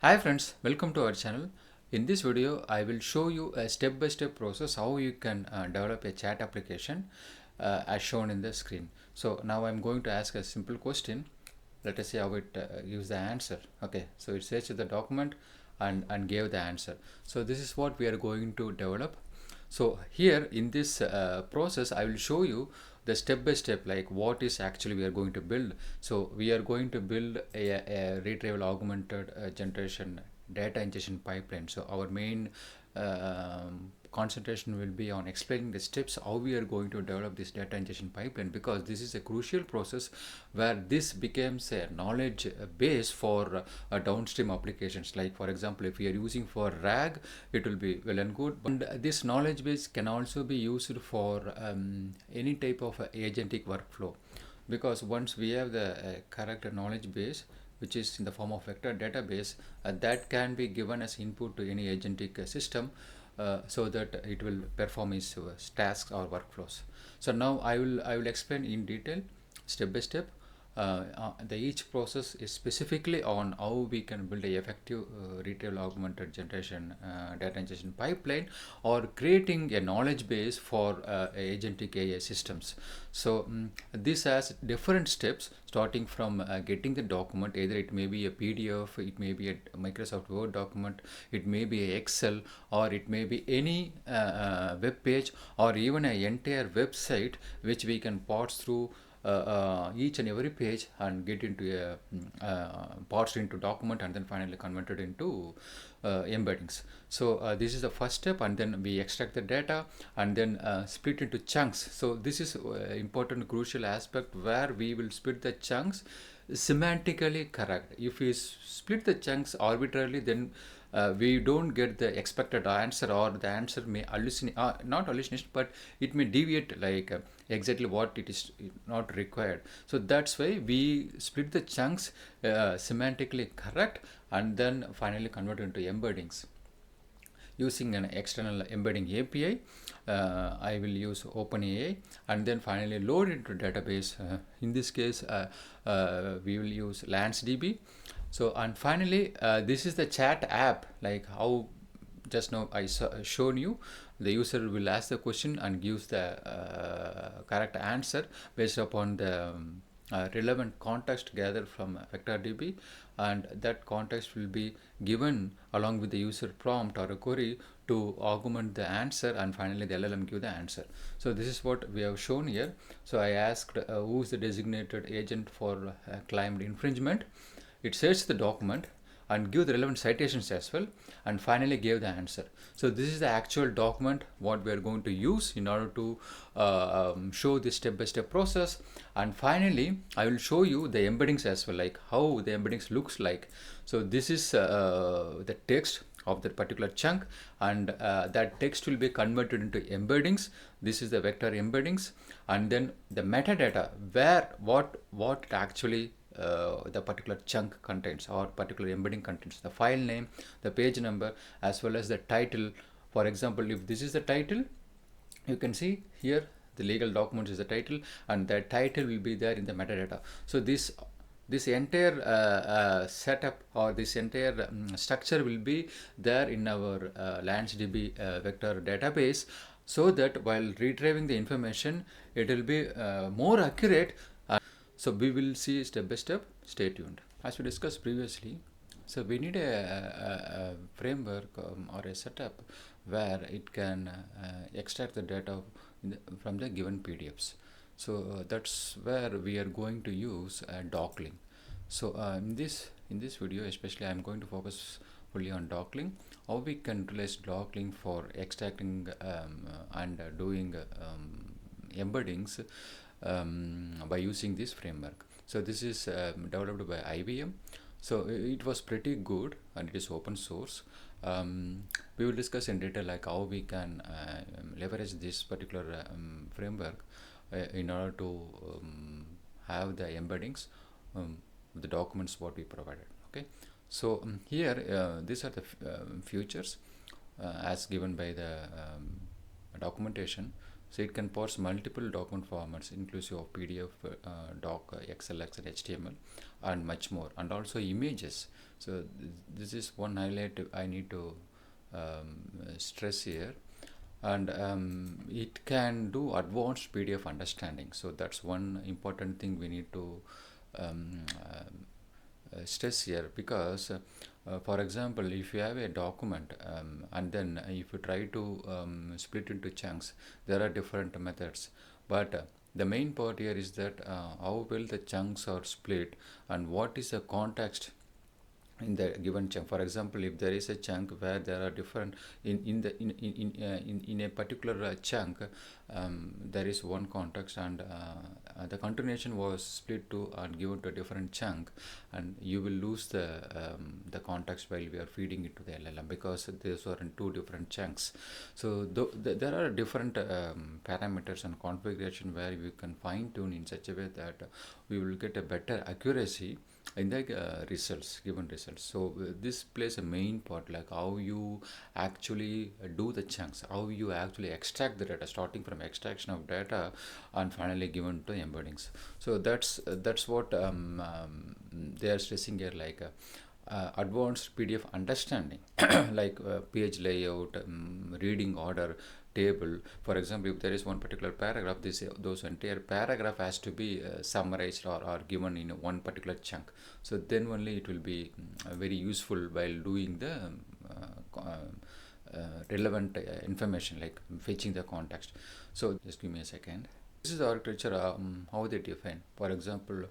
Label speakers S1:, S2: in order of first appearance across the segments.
S1: Hi friends, welcome to our channel. In this video, I will show you a step-by-step process how you can develop a chat application as shown in the screen. So now I'm going to ask a simple question. Let us see how it gives the answer. Okay, so it searched the document and gave the answer. So this is what we are going to develop. So here in this process, I will show you the step by step, like what is actually we are going to build. So we are going to build a retrieval augmented generation data ingestion pipeline. So our main concentration will be on explaining the steps how we are going to develop this data ingestion pipeline, because this is a crucial process where this becomes a knowledge base for downstream applications. Like for example, if we are using for RAG, it will be well and good, but this knowledge base can also be used for any type of agentic workflow, because once we have the correct knowledge base, which is in the form of vector database, that can be given as input to any agentic system, so that it will perform its tasks or workflows. So now I will explain in detail, step by step. The each process is specifically on how we can build a effective retrieval augmented generation data ingestion pipeline, or creating a knowledge base for agentic AI systems. So this has different steps, starting from getting the document. Either it may be a PDF, it may be a Microsoft Word document, it may be a Excel, or it may be any web page, or even an entire website which we can parse through each and every page and get into parsed into document, and then finally converted into embeddings. So this is the first step, and then we extract the data and then split into chunks. So this is important crucial aspect where we will split the chunks semantically correct. If we split the chunks arbitrarily, then we don't get the expected answer, or the answer may hallucinate, not hallucination, but it may deviate, like exactly what it is not required. So that's why we split the chunks semantically correct, and then finally convert into embeddings using an external embedding API. I will use OpenAI, and then finally load into database. In this case, we will use LanceDB. So, and finally, this is the chat app, like how just now I shown you. The user will ask the question and gives the correct answer based upon the relevant context gathered from VectorDB, and that context will be given along with the user prompt or a query to augment the answer, and finally the LLM give the answer. So this is what we have shown here. So I asked who is the designated agent for claimed infringement. It searched the document and give the relevant citations as well, and finally gave the answer. So this is the actual document what we are going to use in order to show this step-by-step process. And finally I will show you the embeddings as well, like how the embeddings looks like. So this is the text of that particular chunk, and that text will be converted into embeddings. This is the vector embeddings, and then the metadata, where what actually the particular chunk contains, or particular embedding contains, the file name, the page number, as well as the title. For example, if this is the title, you can see here the legal document is the title, and that title will be there in the metadata. So this entire setup, or this entire structure will be there in our LanceDB vector database, so that while retrieving the information, it will be more accurate. So we will see step by step. Stay tuned. As we discussed previously, so we need a framework or a setup where it can extract the data from the given PDFs. So that's where we are going to use Docling. So in this video especially, I am going to focus fully on Docling, how we can utilize Docling for extracting and doing embeddings by using this framework. So this is developed by IBM. So it was pretty good, and it is open source. We will discuss in detail like how we can leverage this particular framework in order to have the embeddings, the documents what we provided. Okay, so here these are the features as given by the documentation. So it can parse multiple document formats, inclusive of PDF, doc, XLX, and HTML, and much more, and also images. So this is one highlight I need to stress here. And it can do advanced PDF understanding. So that's one important thing we need to um, stress here, because for example, if you have a document and then if you try to split into chunks, there are different methods, but the main part here is that how well the chunks are split and what is the context in the given chunk. For example, if there is a chunk where there are different in a particular chunk, there is one context, and the continuation was split to and given to a different chunk, and you will lose the context while we are feeding it to the LLM, because these are in two different chunks. So there are different parameters and configuration where we can fine tune in such a way that we will get a better accuracy in the given results. So this plays a main part, like how you actually do the chunks, how you actually extract the data, starting from extraction of data and finally given to embeddings. So that's what they are stressing here, like advanced PDF understanding, like page layout, reading order, table. For example, if there is one particular paragraph, those entire paragraph has to be summarized or given in one particular chunk. So then only it will be very useful while doing the relevant information, like fetching the context. So just give me a second. This is the architecture, how they define. For example,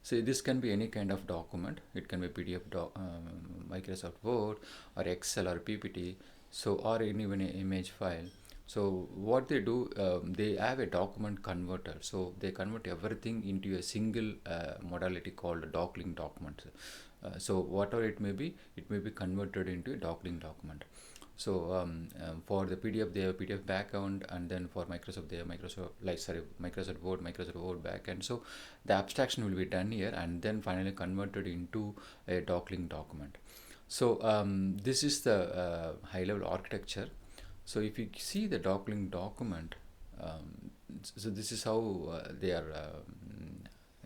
S1: see, this can be any kind of document. It can be PDF, Microsoft Word, or Excel, or PPT, so or even an image file. So what they do, they have a document converter. So they convert everything into a single modality called Docling document. So whatever it may be converted into a Docling document. So for the PDF, they have PDF backend, and then for Microsoft, they have Microsoft Word, backend. So the abstraction will be done here, and then finally converted into a Docling document. So this is the high-level architecture. So if you see the Docling document, so this is how they are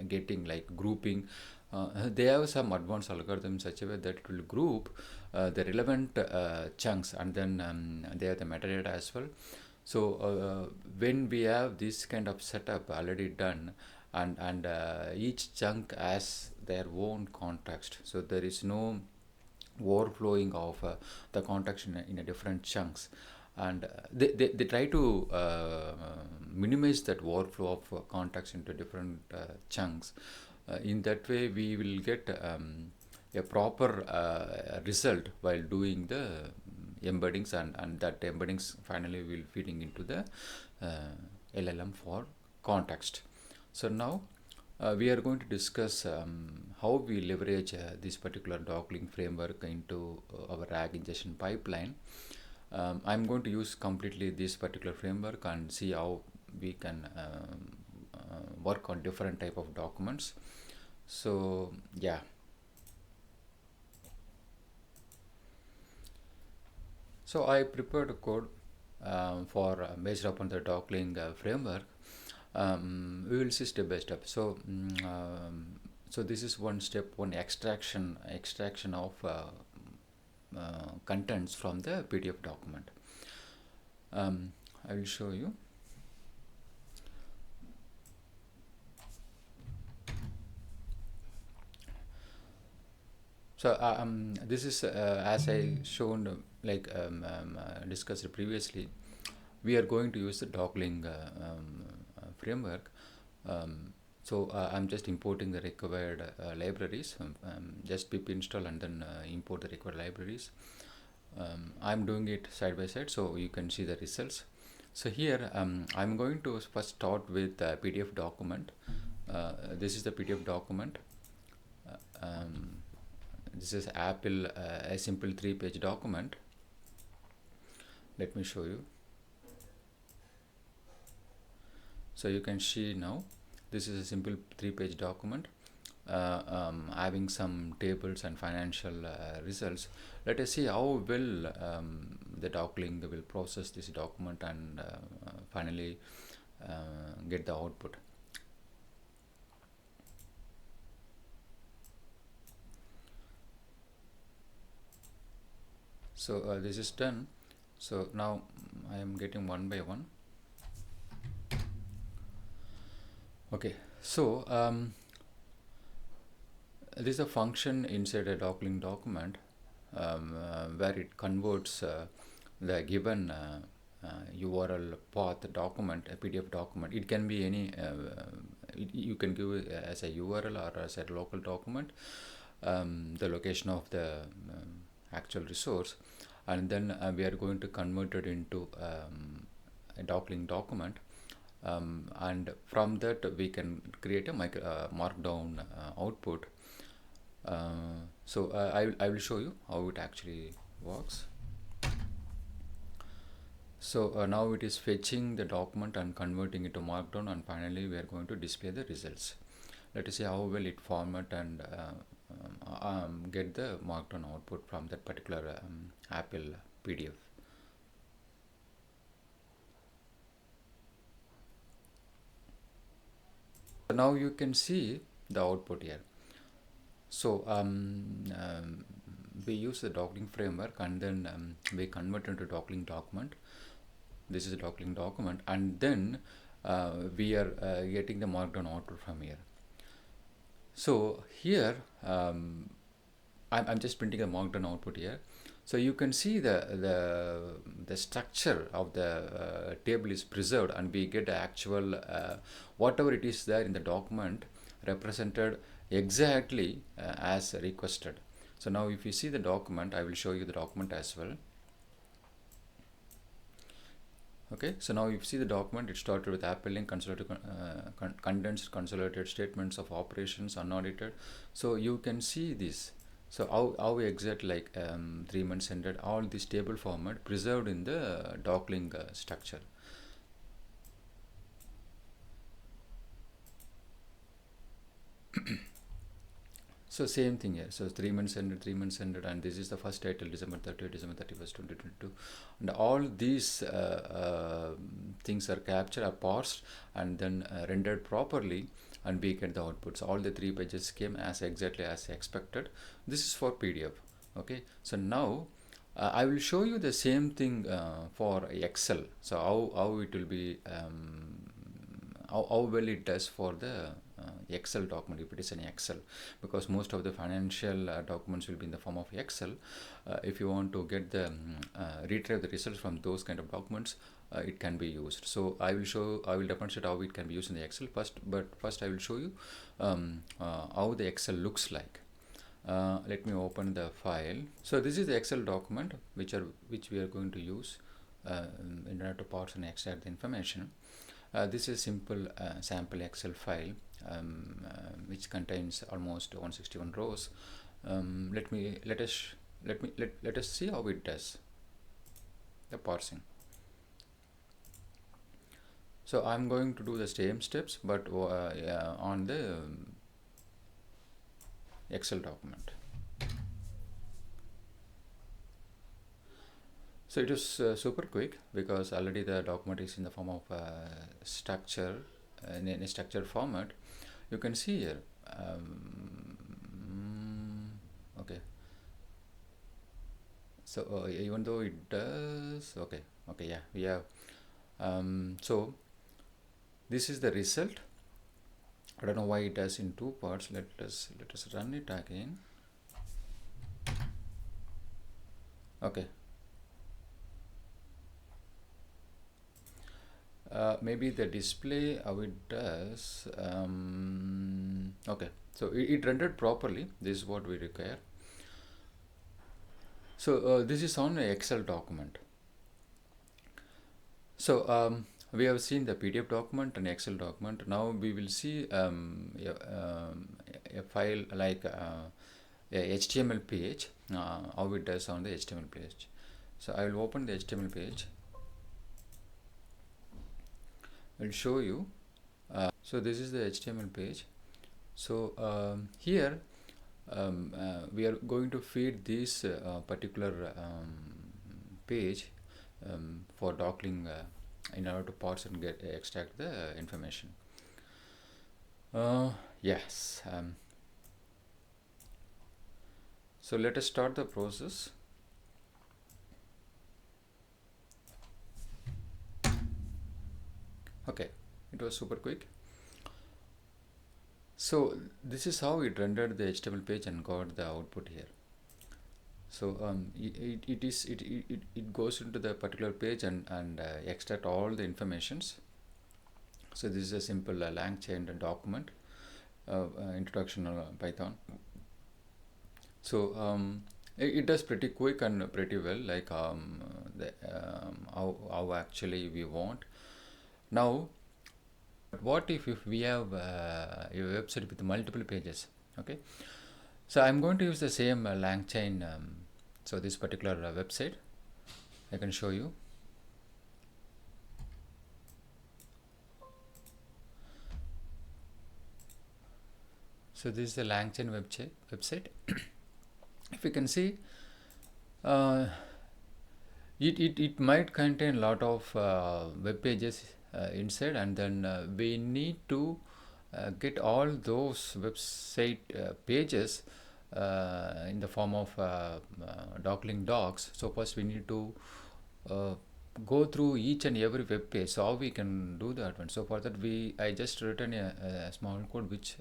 S1: getting, like, grouping. They have some advanced algorithm such a way that it will group the relevant chunks, and then they have the metadata as well. So when we have this kind of setup already done, and each chunk has their own context, so there is no overflowing of the context in a different chunks, and they try to minimize that overflow of context into different chunks. In that way, we will get a proper result while doing the embeddings, and that embeddings finally will feeding into the LLM for context. So now we are going to discuss how we leverage this particular Docling framework into our RAG ingestion pipeline. I'm going to use completely this particular framework and see how we can work on different type of documents. So yeah. So I prepared a code for based upon the Docling framework. We will see step by step. So so this is one step, one extraction of contents from the PDF document. I will show you. So this is as I shown, like discussed previously, we are going to use the Docling framework. So I'm just importing the required libraries. Just pip install and then import the required libraries. I'm doing it side by side, so you can see the results. So here I'm going to first start with the PDF document. This is the PDF document. This is Apple, a simple 3-page document. Let me show you. So you can see now, this is a simple 3-page document. having some tables and financial results. Let us see how will the Docling will process this document and finally get the output. So this is done. So now I am getting one by one. Okay, so this is a function inside a Docling document where it converts the given URL path document, a PDF document. It can be any, you can give it as a URL or as a local document, the location of the actual resource, and then we are going to convert it into a Docling document. And from that we can create a markdown output. So I will show you how it actually works. So now it is fetching the document and converting it to markdown, and finally we are going to display the results. Let us see how well it format and get the markdown output from that particular Apple PDF. So now you can see the output here. So we use the Docling framework, and then we convert into Docling document. This is a Docling document, and then we are getting the markdown output from here. So here I'm just printing a markdown output here. So you can see the structure of the table is preserved, and we get the actual whatever it is there in the document represented exactly as requested. So now if you see the document, I will show you the document as well. Okay, so now if you see the document, it started with Apple consolidated, condensed consolidated statements of operations unaudited. So you can see this. So how exact, like 3 months ended, all this table format preserved in the Docling structure. So same thing here. So 3 months ended, 3 months ended, and this is the first title, December 30th, December 31st, 2022. And all these things are captured, are parsed, and then rendered properly, and we get the outputs. All the 3 pages came as exactly as expected. This is for PDF. Okay. So now I will show you the same thing for Excel. So how it will be, how well it does for the Excel document, if it is an Excel, because most of the financial documents will be in the form of Excel. If you want to get the retrieve the results from those kind of documents, it can be used. So I will demonstrate how it can be used in the Excel first, but first I will show you how the Excel looks like. Let me open the file. So this is the Excel document which we are going to use in order to parse and extract the information. This is simple sample Excel file which contains almost 161 rows. Let us see how it does the parsing. So I'm going to do the same steps, but on the Excel document. So it is super quick, because already the document is in the form of structure, in a structured format. You can see here. Okay. So even though it does, okay, yeah, we have. So this is the result. I don't know why it does in 2 parts. Let us run it again. Okay. Maybe the display, how it does. Okay, so it rendered properly. This is what we require. So this is on an Excel document. So we have seen the PDF document and Excel document. Now we will see a file like a HTML page, how it does on the HTML page. So I will open the HTML page. I'll show you. So this is the HTML page. So here we are going to feed this particular page for Docling in order to parse and extract the information. Yes. So let us start the process. Okay, it was super quick. So this is how it rendered the HTML page and got the output here. So it goes into the particular page and extract all the informations. So this is a simple LangChain document, introduction Python. So it does pretty quick and pretty well, like how actually we want. Now, what if we have a website with multiple pages? Okay, so I'm going to use the same LangChain. So this particular website, I can show you. So this is the LangChain website. If you can see, it might contain a lot of web pages inside, and then we need to get all those website pages in the form of Docling docs. So first we need to go through each and every web page. So how we can do that one? So for that I just written a small code which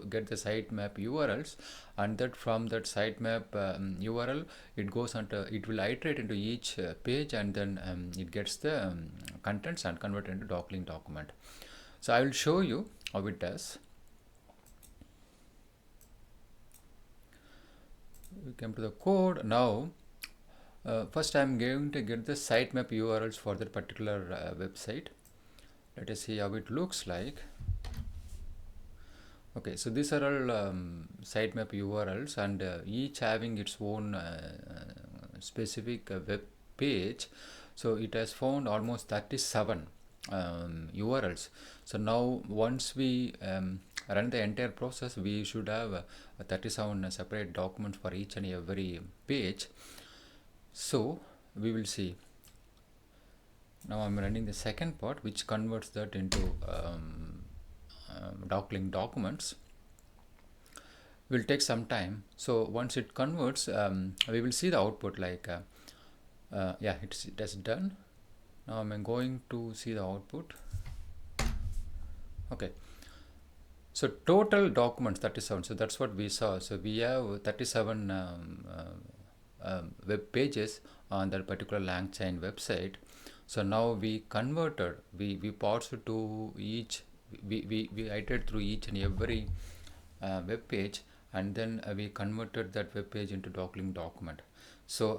S1: get the sitemap URLs, and that from that sitemap URL it goes on to, it will iterate into each page, and then it gets the contents and convert into Docling document. So I will show you how it does. We come to the code now. First I'm going to get the sitemap URLs for that particular website. Let us see how it looks like. Okay, so these are all sitemap URLs, and each having its own specific web page. So it has found almost 37 URLs. So now once we run the entire process, we should have 37 separate documents for each and every page. So we will see. Now I'm running the second part, which converts that into Docling documents. Will take some time. So once it converts, we will see the output. Like yeah, it has done. Now I'm going to see the output. Okay. So total documents 37. So that's what we saw. So we have 37 web pages on that particular LangChain website. So now we converted, we parsed to each, we iterated through each and every web page, and then we converted that web page into Docling document. So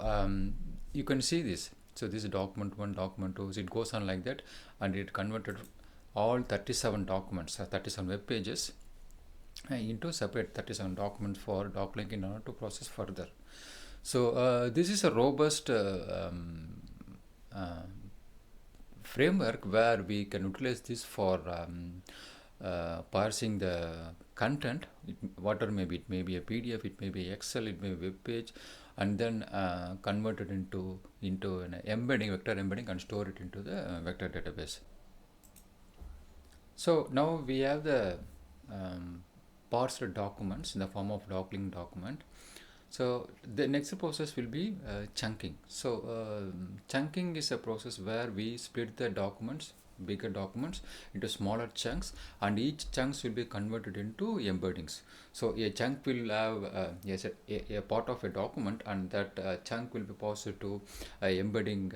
S1: you can see this. So this is document 1, document 2. So it goes on like that, and it converted all 37 documents, 37 web pages into separate 37 documents for Docling in order to process further. So this is a robust framework where we can utilize this for parsing the content, whatever may be. It may be a PDF, it may be Excel, it may be a web page, and then convert it into an embedding, vector embedding, and store it into the vector database. So now we have the parsed documents in the form of Docling document. So the next process will be chunking. So chunking is a process where we split the documents, bigger documents, into smaller chunks, and each chunks will be converted into embeddings. So a chunk will have yes, a part of a document, and that chunk will be passed to embedding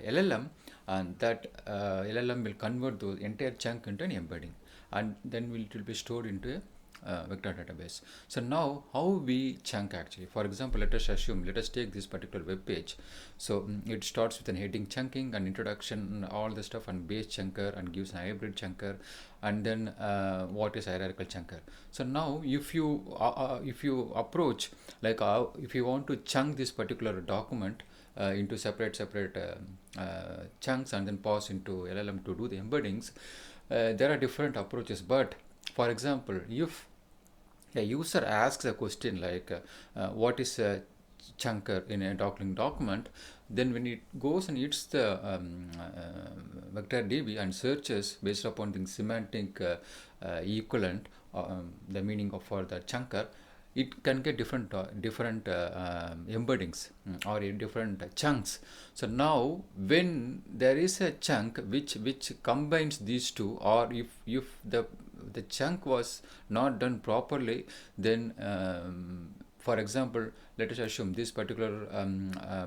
S1: LLM, and that LLM will convert the entire chunk into an embedding, and then it will be stored into a vector database. So now how we chunk actually? For example, let us take this particular web page. So it starts with an heading chunking and introduction, all the stuff, and base chunker, and gives an hybrid chunker, and then what is hierarchical chunker. So now if you approach, like if you want to chunk this particular document into separate chunks and then pass into LLM to do the embeddings, there are different approaches. But for example, if a user asks a question like what is a chunker in a Docling document, then when it goes and hits the vector DB and searches based upon the semantic equivalent, the meaning of for the chunker, it can get different embeddings or different chunks. So now when there is a chunk which combines these two, or if the chunk was not done properly, then for example, let us assume this particular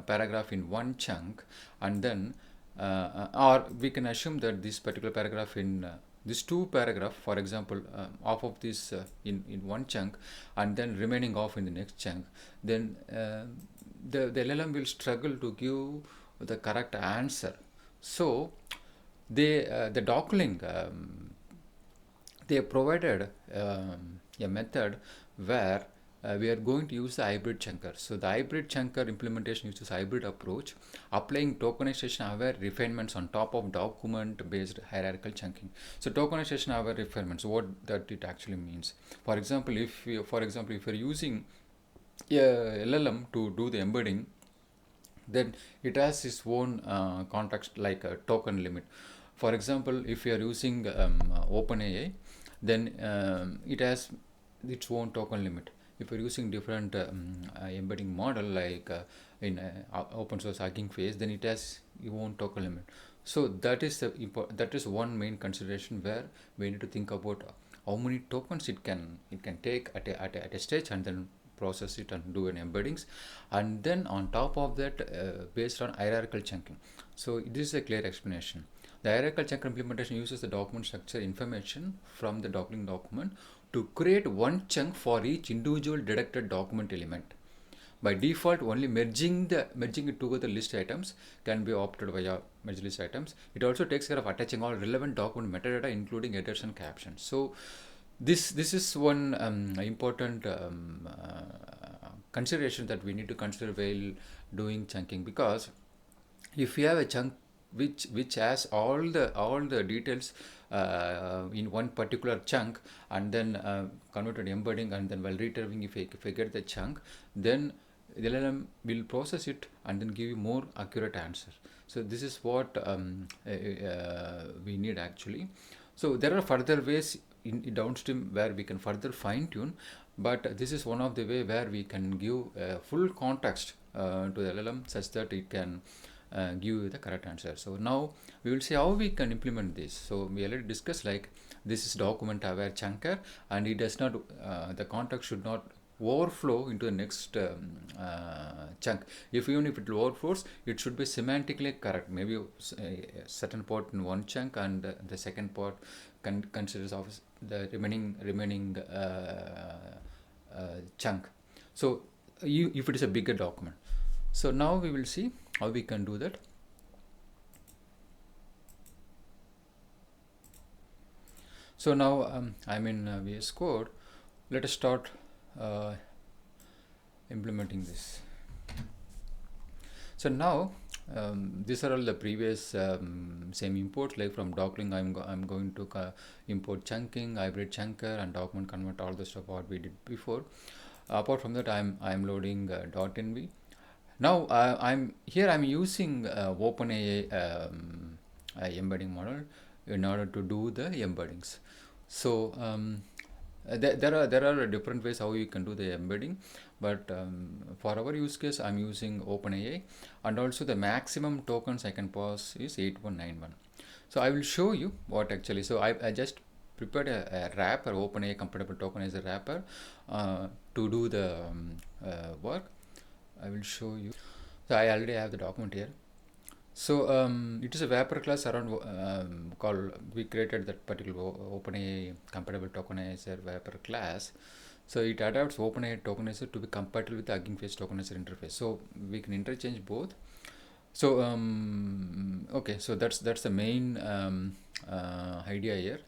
S1: paragraph in one chunk, and then or we can assume that this particular paragraph in this two paragraph, for example, off of this in one chunk, and then remaining off in the next chunk, then the LLM will struggle to give the correct answer. So the Docling they provided a method where we are going to use the hybrid chunker. So the hybrid chunker implementation uses hybrid approach, applying tokenization aware refinements on top of document based hierarchical chunking. So tokenization aware refinements, what that it actually means. For example, if you're using a LLM to do the embedding, then it has its own context like a token limit. For example, if you are using OpenAI, then it has its own token limit. If you're using different embedding model like in open source Hugging Face, then it has its own token limit. So that is one main consideration where we need to think about how many tokens it can take at a stage, and then process it and do an embeddings, and then on top of that based on hierarchical chunking. So this is a clear explanation. The hierarchical chunk implementation uses the document structure information from the Docling document to create one chunk for each individual detected document element. By default, only merging it together list items can be opted via merge list items. It also takes care of attaching all relevant document metadata, including headers and captions. So this is one important consideration that we need to consider while doing chunking, because if you have a chunk which has all the details in one particular chunk, and then converted embedding, and then while retrieving, if I get the chunk, then the LLM will process it and then give you more accurate answer. So this is what we need actually. So there are further ways in downstream where we can further fine tune, but this is one of the way where we can give full context to the LLM such that it can give you the correct answer. So now we will see how we can implement this. So we already discussed like this is document aware chunker, and it does not the context should not overflow into the next chunk. Even if it overflows, it should be semantically correct. Maybe a certain part in one chunk, and the second part considers of the remaining chunk. So if it is a bigger document. So now we will see how we can do that. So now I'm in VS Code. Let us start implementing this. So now these are all the previous same imports, like from Docling I'm going to import chunking, hybrid chunker, and document convert, all the stuff what we did before. Apart from that, I'm loading .env. Now I'm using OpenAI embedding model in order to do the embeddings. So there are different ways how you can do the embedding, but for our use case I'm using OpenAI, and also the maximum tokens I can pass is 8191. So I will show you what actually. So I just prepared a wrapper, OpenAI compatible tokenizer wrapper to do the work. I will show you. So I already have the document here. So it is a wrapper class around called, we created that particular OpenAI compatible tokenizer wrapper class. So it adapts OpenAI tokenizer to be compatible with the Hugging Face tokenizer interface. So we can interchange both. So okay, so that's the main idea here.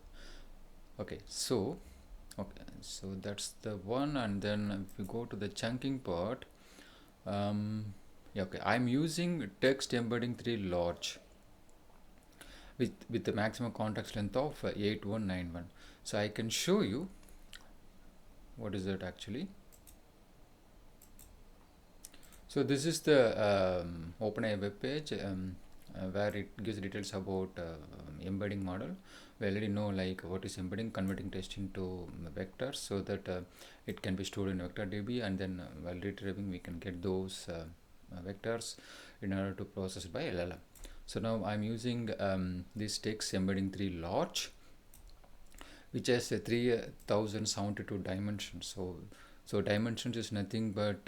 S1: Okay, so that's the one, and then if we go to the chunking part, yeah, okay, I'm using text embedding 3 large with the maximum context length of 8191. So I can show you what is that actually? So this is the OpenAI web page where it gives details about embedding model. We already know like what is embedding, converting text into vectors so that it can be stored in vector DB, and then while retrieving we can get those vectors in order to process by LLM. So now I'm using this text embedding 3 large, which has 3072 dimensions. So dimensions is nothing but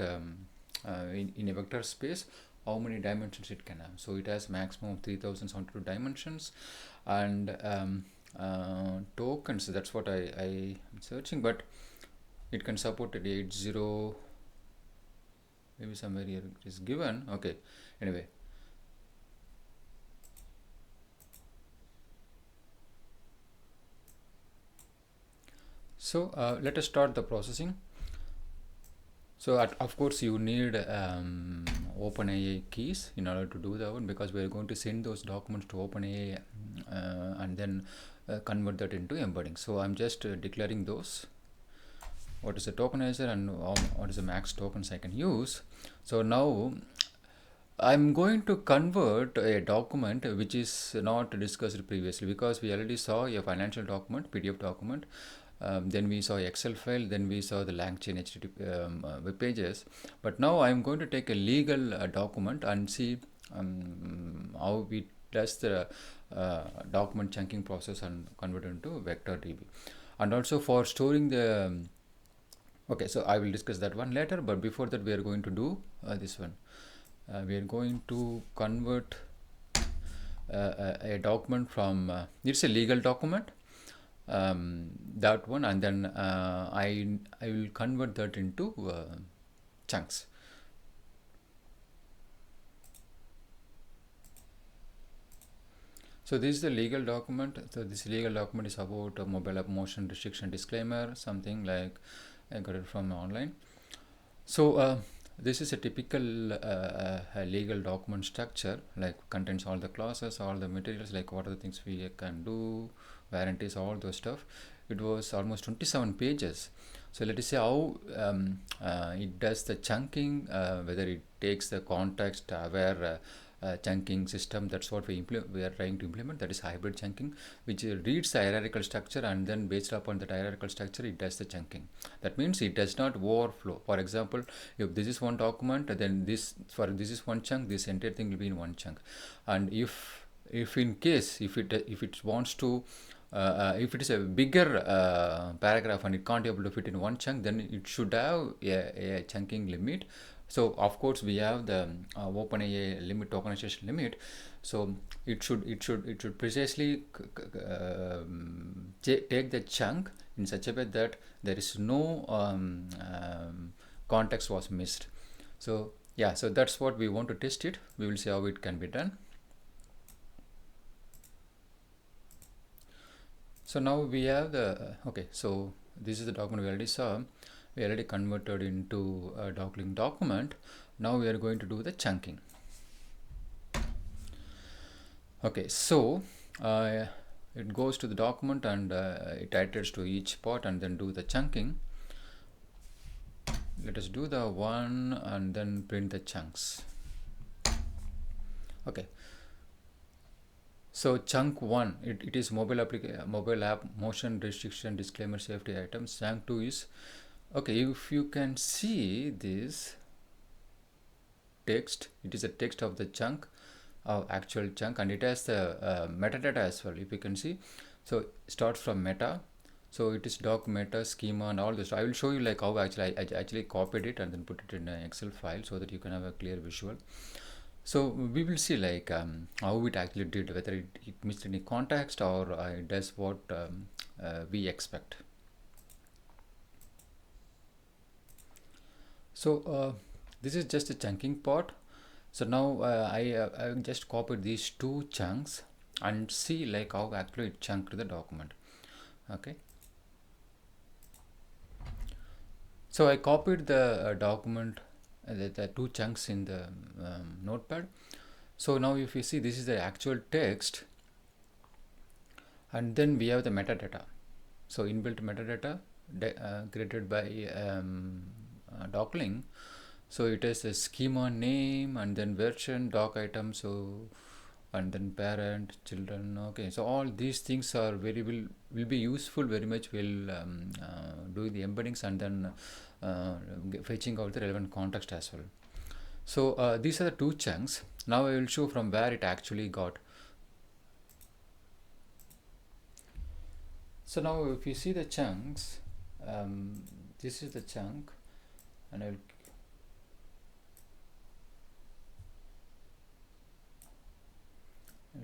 S1: in a vector space how many dimensions it can have. So it has maximum of 3072 dimensions, and tokens, that's what I am searching, but it can support at 80, maybe somewhere here it is given. Okay, anyway. So let us start the processing. So of course you need OpenAI keys in order to do that one, because we are going to send those documents to OpenAI and then convert that into embedding. So I'm just declaring those. What is the tokenizer and what is the max tokens I can use. So now I'm going to convert a document which is not discussed previously, because we already saw a financial document, PDF document. Then we saw Excel file, then we saw the LangChain HTTP web pages. But now I'm going to take a legal document and see how we does the document chunking process and convert it into vector DB. And also for storing the okay, so I will discuss that one later, but before that we are going to do this one. We are going to convert a document from it's a legal document, that one, and then I will convert that into chunks. So this is the legal document. So this legal document is about a mobile app motion restriction disclaimer, something like I got it from online. So this is a typical legal document structure, like contains all the clauses, all the materials, like what are the things we can do, warranties, all those stuff. It was almost 27 pages. So let us see how it does the chunking, whether it takes the context aware chunking system. That's what we are trying to implement, that is hybrid chunking, which reads the hierarchical structure, and then based upon that hierarchical structure it does the chunking. That means it does not overflow. For example, if this is one document, then this is one chunk, this entire thing will be in one chunk. And if in case if it wants to if it is a bigger paragraph and it can't able to fit in one chunk, then it should have a chunking limit. So of course we have the OpenAI limit, tokenization limit. So it should precisely take the chunk in such a way that there is no context was missed. So yeah, so that's what we want to test it. We will see how it can be done. So now we have the okay, so this is the document we already saw. We already converted into a Docling document. Now we are going to do the chunking. Okay, so it goes to the document and it iterates to each part and then do the chunking. Let us do the one and then print the chunks. Okay. So chunk 1, it is mobile app motion restriction disclaimer safety items. Chunk 2 is okay. If you can see this text, it is a text of the chunk, actual chunk, and it has the metadata as well. If you can see, so it starts from meta. So it is doc meta schema and all this. I will show you like how actually I actually copied it and then put it in an Excel file so that you can have a clear visual. So we will see like how it actually did, whether it missed any context or it does what we expect. So this is just a chunking part. So now I just copied these two chunks and see like how actually it chunked the document. Okay. So I copied the document, the two chunks in the notepad. So now if you see, this is the actual text, and then we have the metadata. So inbuilt metadata, created by Docling. So it has a schema name and then version, doc item, so and then parent, children. Okay, so all these things are will be useful very much. Will do the embeddings and then fetching out the relevant context as well. So these are the two chunks. Now I will show from where it actually got. So now if you see the chunks, this is the chunk, and I'll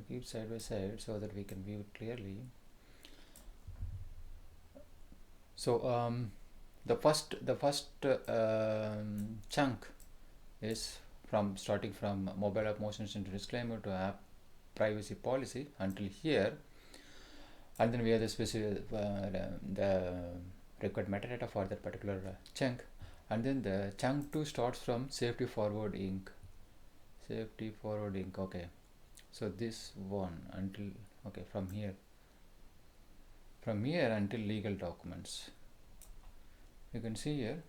S1: keep side by side so that we can view it clearly. So the first chunk is from starting from mobile app motion into disclaimer to app privacy policy until here, and then we have the specific the required metadata for that particular chunk, and then the chunk 2 starts from safety forward inc. Okay, so this one until, okay, from here until legal documents, you can see here.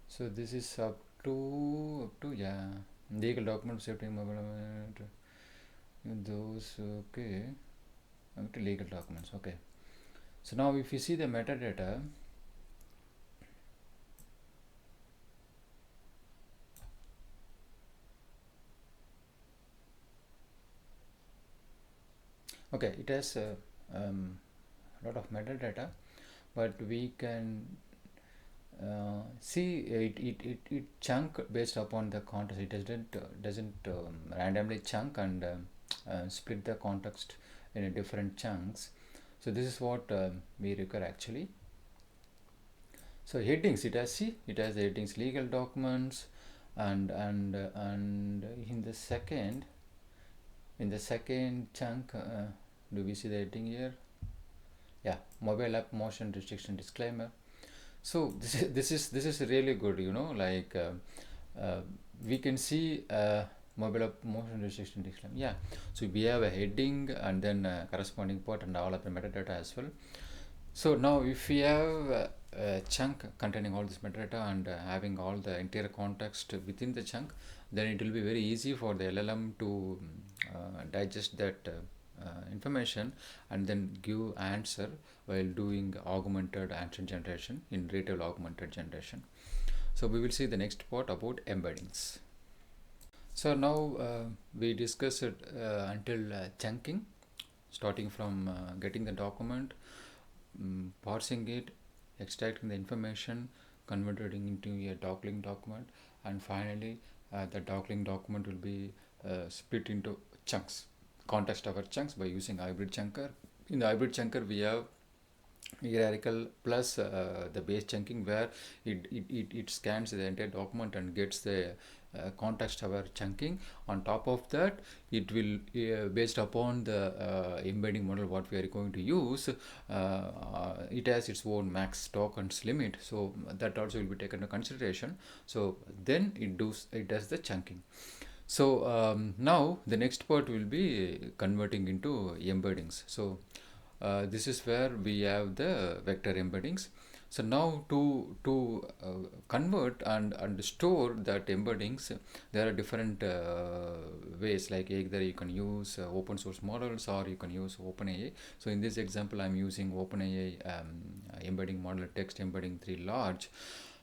S1: So this is up to yeah, legal document safety mobile those, okay, up to legal documents. Okay, so now if you see the metadata, okay, it has a lot of metadata, but we can see it chunk based upon the context. It doesn't randomly chunk and split the context in a different chunks. So this is what we require actually. So headings, it has the headings legal documents, and in the second chunk, do we see the heading here? Yeah, mobile app motion restriction disclaimer. So this is really good, you know, like we can see mobile app motion restriction disclaimer. Yeah, so we have a heading and then corresponding part and all of the metadata as well. So now if we have a chunk containing all this metadata and having all the entire context within the chunk, then it will be very easy for the LLM to digest that information and then give answer while doing augmented answer generation in Retrieval-Augmented Generation. So we will see the next part about embeddings. So now we discussed until chunking, starting from getting the document, parsing it, extracting the information, converting into a Docling document, and finally the Docling document will be split into chunks, context aware chunks by using hybrid chunker. In the hybrid chunker we have hierarchical plus the base chunking, where it scans the entire document and gets the context aware chunking. On top of that, it will based upon the embedding model what we are going to use, it has its own max tokens limit, so that also will be taken into consideration. So then it does the chunking. So now the next part will be converting into embeddings. So this is where we have the vector embeddings. So now to convert and store that embeddings, there are different ways. Like either you can use open source models or you can use OpenAI. So in this example, I'm using OpenAI embedding model, text embedding 3 large,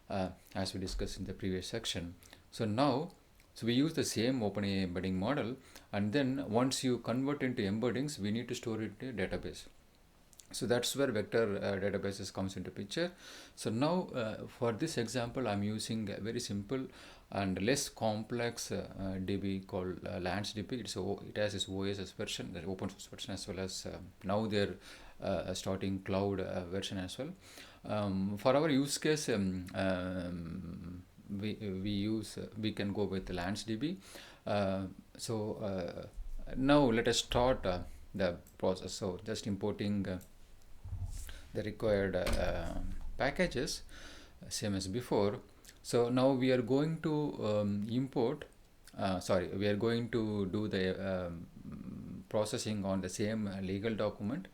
S1: as we discussed in the previous section. So now, so we use the same OpenAI embedding model, and then once you convert into embeddings, we need to store it in a database. So that's where vector databases comes into picture. So now for this example, I'm using a very simple and less complex DB called LanceDB. It has its OSS version, the open source version, as well as now they're starting cloud version as well. For our use case, we can go with LanceDB. Now let us start the process. So just importing the required packages, same as before. So now we are going to we are going to do the processing on the same legal document.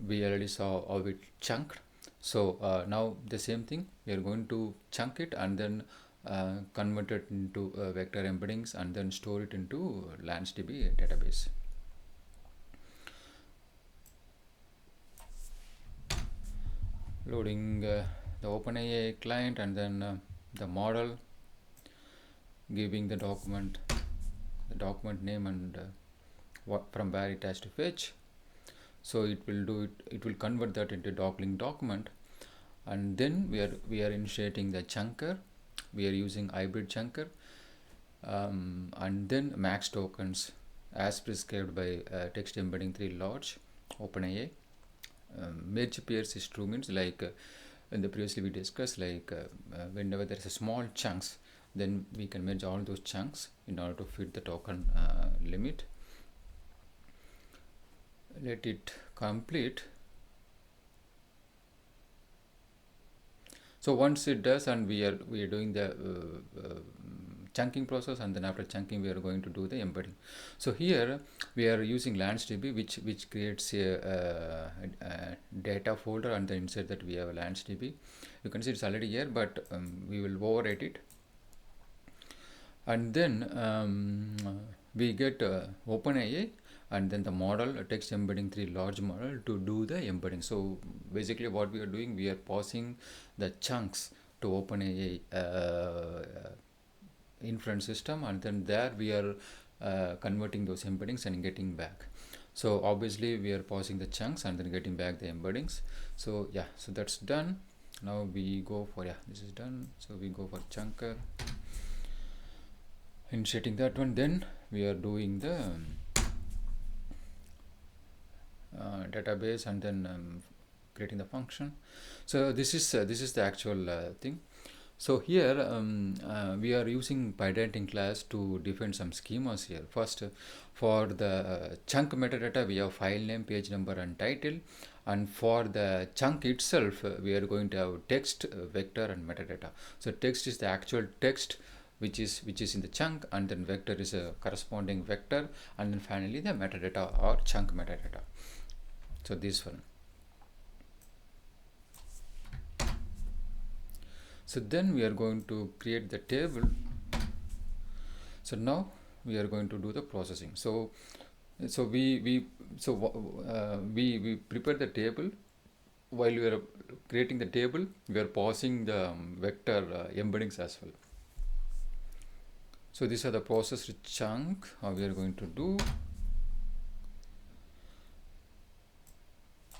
S1: we already saw how it chunked. So now the same thing, we are going to chunk it and then convert it into vector embeddings and then store it into LanceDB database. Loading the OpenAI client and then the model, giving the document name and what from where it has to fetch. So it will do it. It will convert that into Docling document, and then we are initiating the chunker. We are using hybrid chunker, and then max tokens as prescribed by text embedding 3 large OpenAI. Merge pairs is true means like in the previously we discussed like whenever there is a small chunks, then we can merge all those chunks in order to fit the token limit. Let it complete. So once it does, and we are doing the chunking process, and then after chunking we are going to do the embedding. So here we are using LanceDB, which creates a data folder, and then inside that we have a LanceDB. You can see it's already here, but we will overwrite it, and then we get OpenAI and then the model text embedding 3 large model to do the embedding. So basically what we are doing, we are passing the chunks to OpenAI inference system, and then there we are converting those embeddings and getting back. So obviously we are passing the chunks and then getting back the embeddings. So yeah, so that's done. Now we go for, yeah, this is done. So we go for chunker, initiating that one. Then we are doing the database and then creating the function. So this is the actual thing. So here we are using PyDating class to define some schemas here. First, for the chunk metadata, we have file name, page number, and title. And for the chunk itself, we are going to have text, vector, and metadata. So text is the actual text which is in the chunk, and then vector is a corresponding vector, and then finally the metadata or chunk metadata. So this one. So then we are going to create the table. So now we are going to do the processing. So we prepare the table. While we are creating the table, we are parsing the vector embeddings as well. So these are the processed chunk we are going to do.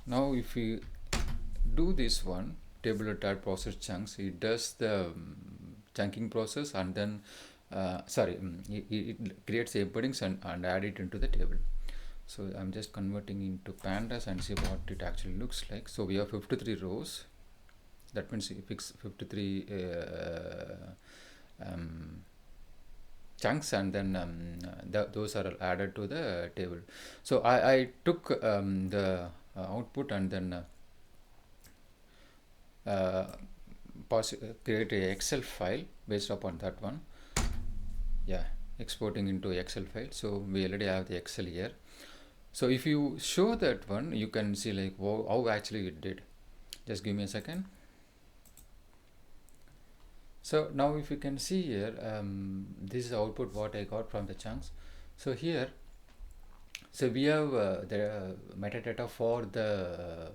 S1: Now if we do this one, table.add process chunks, it does the chunking process, and then it creates the embeddings and add it into the table. So I'm just converting into pandas and see what it actually looks like. So we have 53 rows. That means we fix 53 chunks, and then those are added to the table. So I took the output and then create a Excel file based upon that one. Yeah, exporting into Excel file. So we already have the Excel here. So if you show that one, you can see like how actually it did. Just give me a second. So now if you can see here, this is the output what I got from the chunks. So here, so we have the metadata for the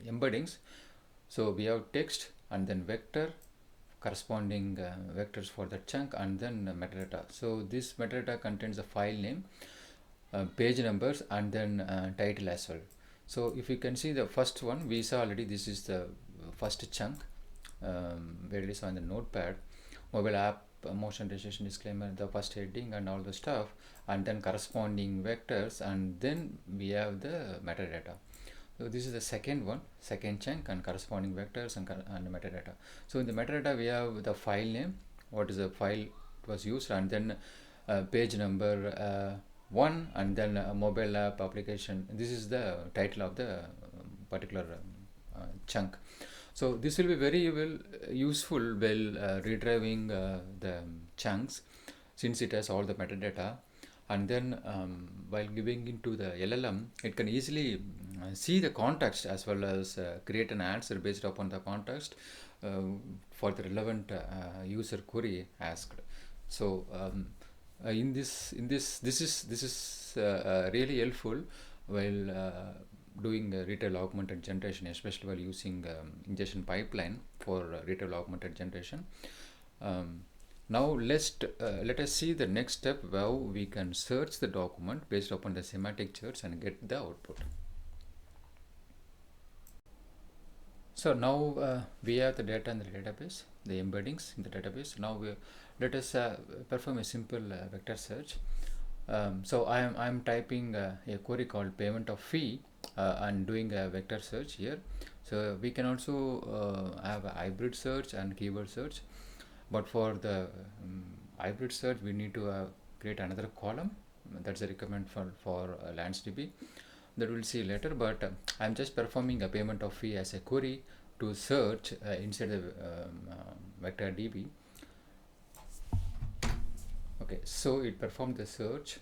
S1: embeddings. So we have text and then vector, corresponding vectors for the chunk, and then metadata. So this metadata contains the file name, page numbers, and then title as well. So if you can see the first one, we saw already, this is the first chunk where it is on the notepad, mobile app, motion registration disclaimer, the first heading and all the stuff, and then corresponding vectors, and then we have the metadata. So this is the second one, second chunk, and corresponding vectors and metadata. So in the metadata we have the file name, what is the file was used, and then page number 1, and then mobile app application. This is the title of the particular chunk. So this will be very well useful while retrieving the chunks, since it has all the metadata. and then while giving into the LLM, it can easily see the context as well as create an answer based upon the context uh, for the relevant user query asked. So this is really helpful while doing retail augmented generation, especially while using ingestion pipeline for retail augmented generation. Um, Now let us see the next step how we can search the document based upon the semantic search and get the output. So now we have the data in the database, the embeddings in the database. Now let us perform a simple vector search. So I'm typing a query called payment of fee and doing a vector search here. So we can also have a hybrid search and keyword search. But for the hybrid search, we need to create another column. That's a requirement for LanceDB. That we'll see later. But I'm just performing a payment of fee as a query to search inside the vector DB. Okay, so it performed the search.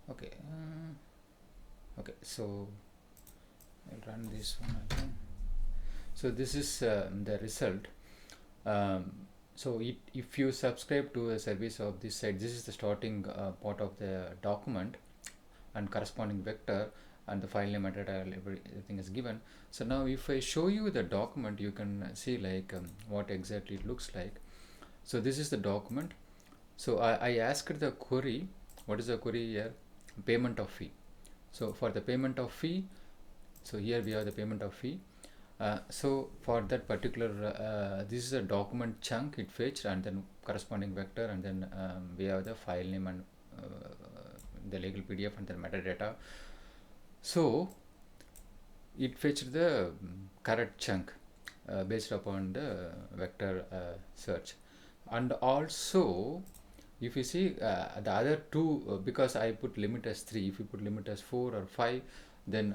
S1: Okay, okay, so I'll run this one again. So this is the result. So if you subscribe to a service of this site, this is the starting part of the document and corresponding vector and the file name, metadata, everything is given. So now if I show you the document, you can see like what exactly it looks like. So this is the document. So I asked the query, what is the query here? Payment of fee. So for the payment of fee, so here we have the payment of fee. So for that particular, this is a document chunk it fetched, and then corresponding vector, and then we have the file name and the legal PDF and then metadata. So it fetched the correct chunk based upon the vector search. And also if you see the other two, because I put limit as 3, if you put limit as 4 or 5, then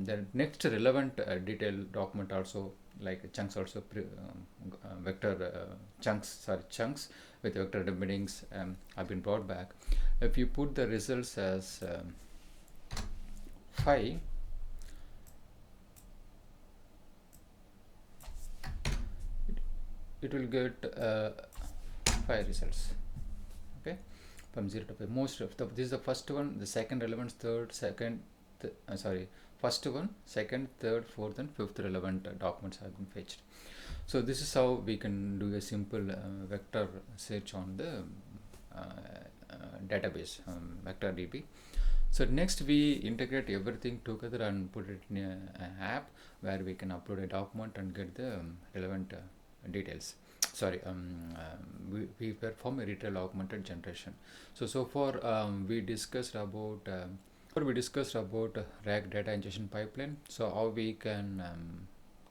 S1: the next relevant detailed document also, like chunks also vector chunks with vector embeddings have been brought back. If you put the results as 5, it will get 5 results. Okay, from 0 to 5. Most of this is the first one, the second relevant, third, second, first one, second, third, fourth, and fifth relevant documents have been fetched. So this is how we can do a simple vector search on the database, vector DB. So next we integrate everything together and put it in an app where we can upload a document and get the relevant details. We perform a retail augmented generation. So far we discussed about RAG data ingestion pipeline. So how we can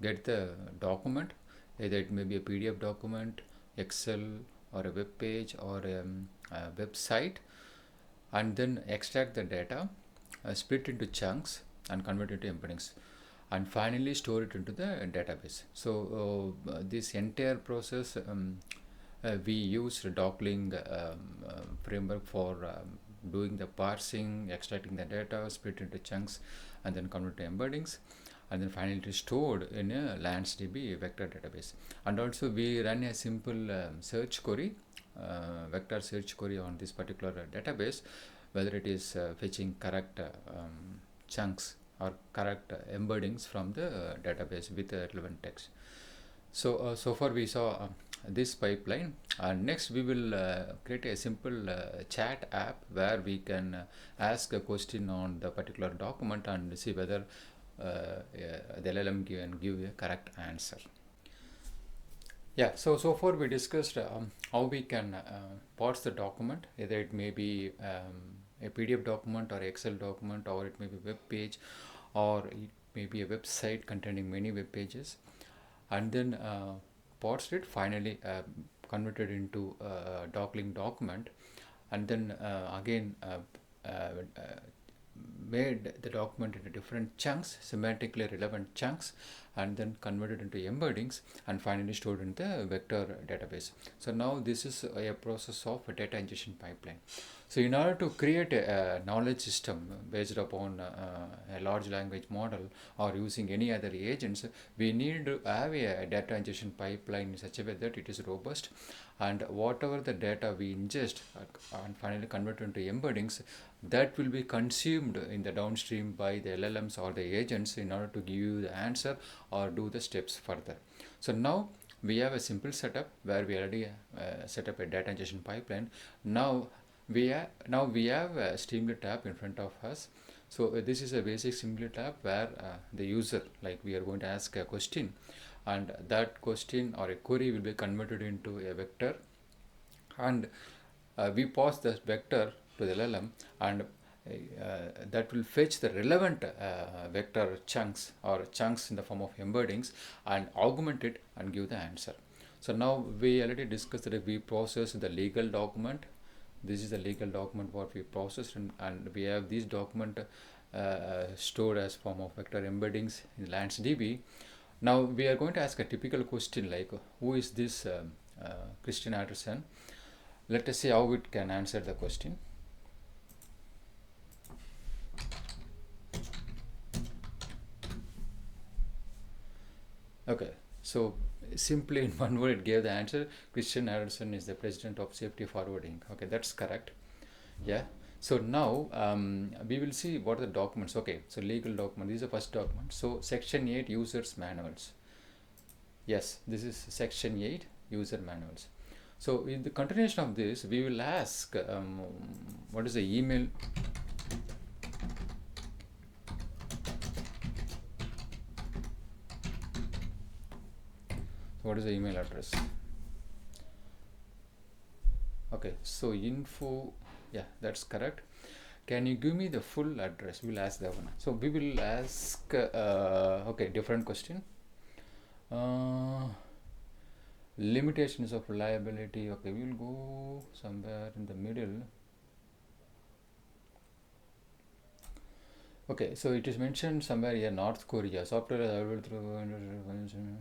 S1: get the document, either it may be a PDF document, Excel, or a web page, or a website, and then extract the data, split into chunks, and convert it to embeddings, and finally store it into the database. So this entire process we use Docling framework for doing the parsing, extracting the data, split into chunks, and then convert to embeddings, and then finally it is stored in a LanceDB vector database. And also we run a simple search query, vector search query on this particular database, whether it is fetching correct chunks or correct embeddings from the database with the relevant text. So so far we saw this pipeline, and next we will create a simple chat app where we can ask a question on the particular document and see whether the LLM can give a correct answer. Yeah, so far we discussed how we can parse the document, either it may be a PDF document or Excel document, or it may be a web page, or it may be a website containing many web pages, and then parsed it, finally converted into a Docling document, and then again made the document into different chunks, semantically relevant chunks, and then converted into embeddings, and finally stored in the vector database. So now this is a process of a data ingestion pipeline. So in order to create a knowledge system based upon a large language model or using any other agents, we need to have a data ingestion pipeline in such a way that it is robust, and whatever the data we ingest and finally convert into embeddings, that will be consumed in the downstream by the LLMs or the agents in order to give you the answer or do the steps further. So now we have a simple setup where we already set up a data ingestion pipeline. Now we have a Streamlit app in front of us. So this is a basic Streamlit app where the user, like, we are going to ask a question, and that question or a query will be converted into a vector, and we pass the vector to the LLM, and that will fetch the relevant vector chunks or chunks in the form of embeddings and augment it and give the answer. So now we already discussed that we process the legal document. This is the legal document what we processed, and we have this document stored as form of vector embeddings in LanceDB. Now we are going to ask a typical question like, who is this Christian Anderson? Let us see how it can answer the question. Okay, so simply in one word it gave the answer. Christian Anderson is the president of Safety Forwarding. Okay, that's correct. Yeah. So now we will see what are the documents. Okay, so legal document, this is the first document. So section 8 users manuals. Yes, this is section 8 user manuals. So in the continuation of this, we will ask what is the email. What is the email address? Okay, so info, yeah, that's correct. Can you give me the full address? We'll ask that one. So we will ask okay, different question. Limitations of reliability. Okay, we will go somewhere in the middle. Okay, so it is mentioned somewhere here, North Korea software is available through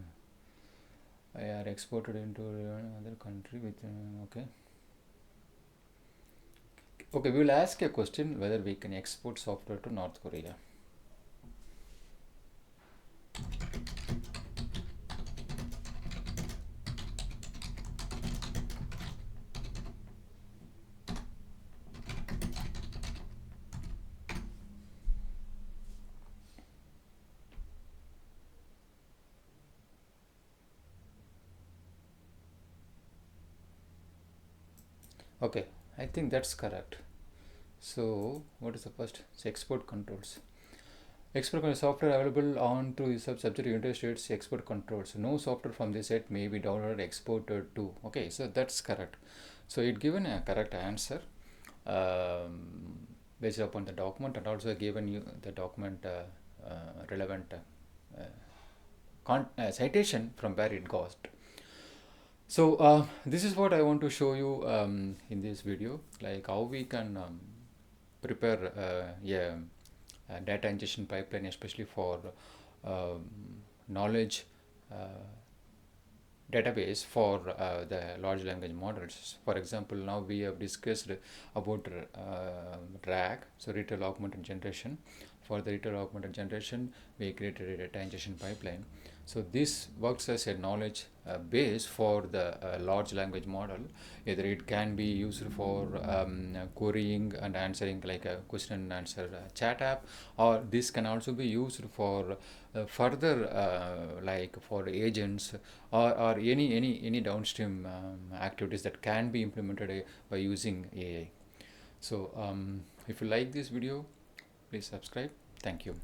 S1: are exported into another country with okay. Okay, we will ask a question whether we can export software to North Korea. Okay, I think that's correct. So what is the first? It's export controls. Export control software available on to subject to United States export controls. No software from this set may be downloaded exported to. Okay, so that's correct. So it given a correct answer based upon the document, and also given you the document relevant citation from where it got. So this is what I want to show you in this video, like how we can prepare a data ingestion pipeline, especially for knowledge database for the large language models. For example, now we have discussed about RAG, so Retrieval-Augmented Generation. For the Retrieval-Augmented Generation, we created a data ingestion pipeline. So this works as a knowledge base for the large language model. Either it can be used for querying and answering, like a question and answer chat app, or this can also be used for further like for agents or any downstream activities that can be implemented by using AI. So if you like this video, please subscribe. Thank you.